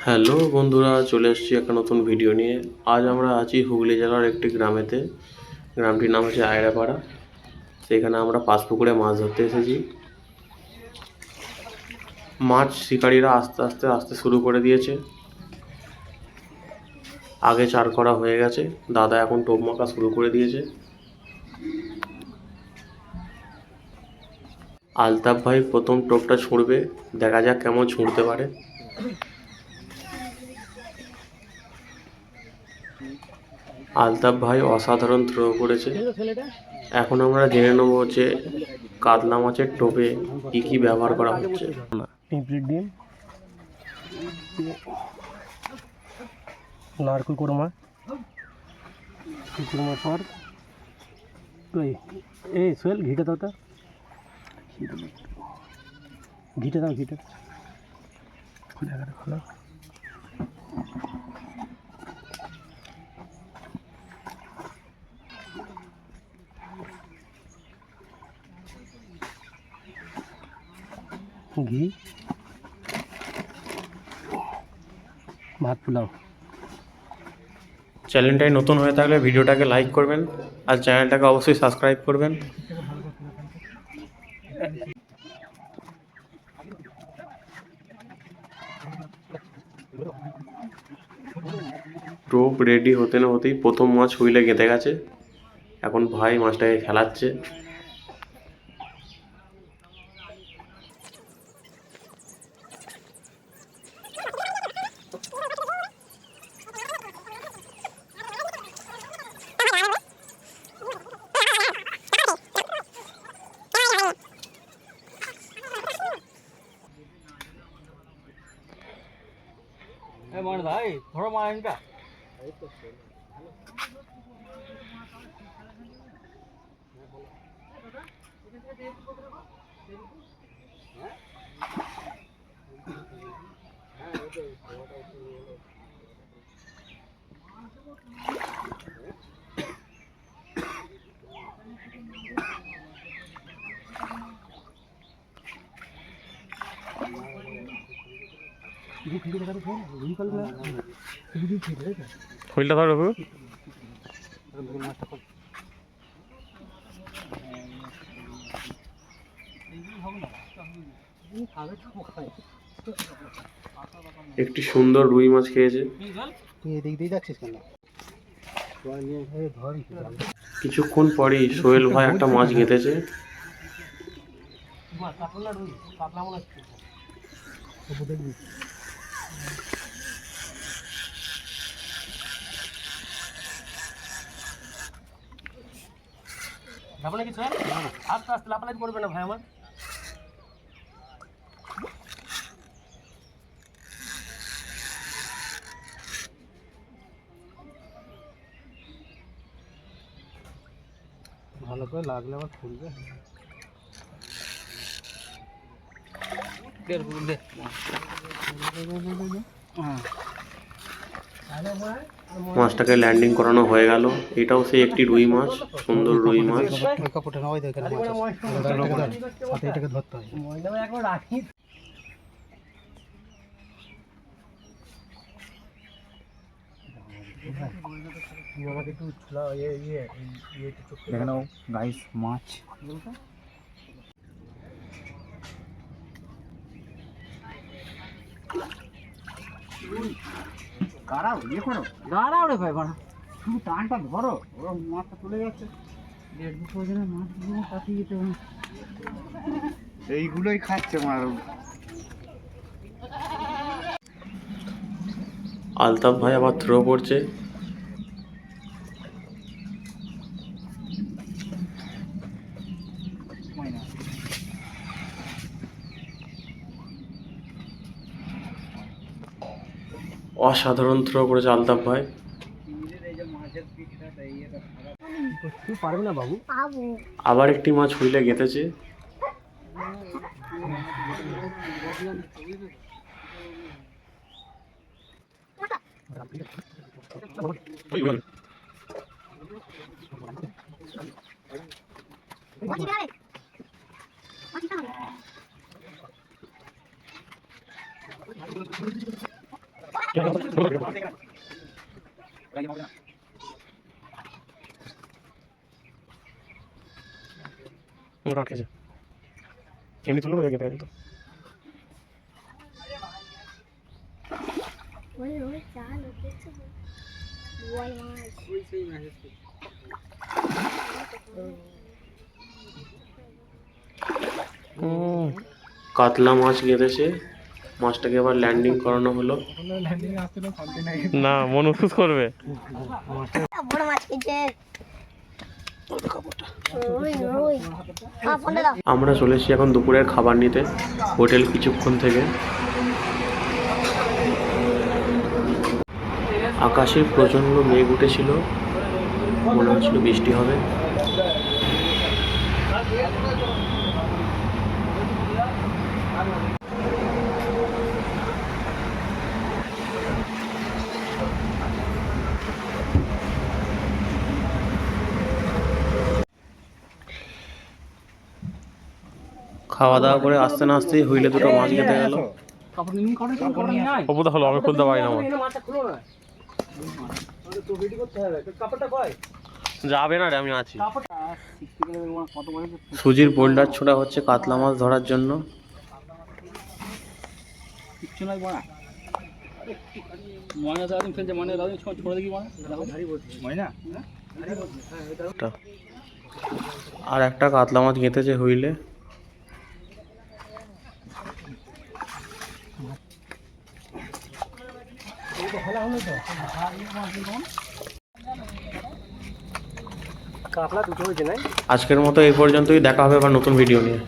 Hello বন্ধুরা, চলে এসেছি একটা নতুন ভিডিও নিয়ে। আজ আমরা আছি হুগলি জেলার একটি গ্রামেতে। গ্রামটির নাম হচ্ছে আয়রাপাড়া। সেখানে আমরা পাঁচপুকুরে মাছ ধরতে এসেছি। মাছ শিকারীরা আস্তে আস্তে আসতে শুরু করে দিয়েছে। আগে চার করা হয়ে গেছে, দাদা এখন টোপ মাখা শুরু করে দিয়েছে। আলতাফ ভাই প্রথম টোপটা ছুঁড়বে, দেখা যাক কেমন ছুঁড়তে পারে। আলতাফ ভাই অসাধারণ থ্রো করেছে। এখন আমরা জেনে নেবো যে কাতলা মাছের টোপে কী কী ব্যবহার করা হচ্ছে। পিঁপড়ির ডিম, নারকেল কোরমা, কোরমা পর এই সোহেল ঘিটা দাও, তা ঘিটা দাও, ঘিটা খোলা। ঘি, ভাত পোলাও। চ্যানেলটায় নতুন হয়ে থাকলে ভিডিওটাকে লাইক করবেন আর চ্যানেলটাকে অবশ্যই সাবস্ক্রাইব করবেন। টোপ রেডি হতে না হতেই প্রথম মাছ হুইলে গেঁথে গেছে। এখন ভাই মাছটাকে খেলাচ্ছে। ভাই ধরো মাছটা। হুইলটা ধরো বাবু। একটি সুন্দর রুই মাছ খেয়েছে। কিছুক্ষণ পরেই সোহেল ভাই একটা মাছ গেঁথেছে। কিছু আস্তে আস্তে লাপালাপি করবে না ভাই আমার। ভালো করে লাগলে আবার খুলবে। মাছটাকে ল্যান্ডিং করানো হয়ে গেল। এটাও সেই একটি রুই মাছ, সুন্দর রুই মাছ। গাইস মাছ দাঁড়াও রে ভাই, বাড়া তুমি টানটা ধরো, ওরা মাছটা চলে যাচ্ছে। দেড় দুশো জনের মাছগুলো কাটিয়ে যেতে এইগুলোই খাচ্ছে মাছ। আলতাফ ভাই আবার থ্রো করছে। অসাধারণ থ্রো করেছে আলতাফ ভাই। পারবে না বাবু। আবার একটি মাছ হুইলে গেঁথেছে। এমনি তুলো হয়ে গেছে তো। কাতলা মাছ গেঁথেছে, মাছটাকে আবার ল্যান্ডিং করানো হলো। না মন উৎসুত করবে। বড় মাছ কিনছে আমরা চলে এসেছি এখন দুপুরের খাবার নিতে হোটেল কিছুক্ষণ থেকে। আকাশে প্রচণ্ড মেঘ উঠেছিল, মনে হচ্ছিল বৃষ্টি হবে। খাওয়া দাওয়া করে আসতে না আসতেই হুইলে দুটো মাছ খেতে গেল। অপুদা হলো, আমি খুলতে পারি না। যাবে না রে, আমি আছি। সুজির বোল্ডার ছোড়া হচ্ছে কাতলা মাছ ধরার জন্য। আর একটা কাতলা মাছ গেঁথেছে হুইলে। আজকের মতো এই পর্যন্তই, দেখা হবে আবার নতুন ভিডিও নিয়ে।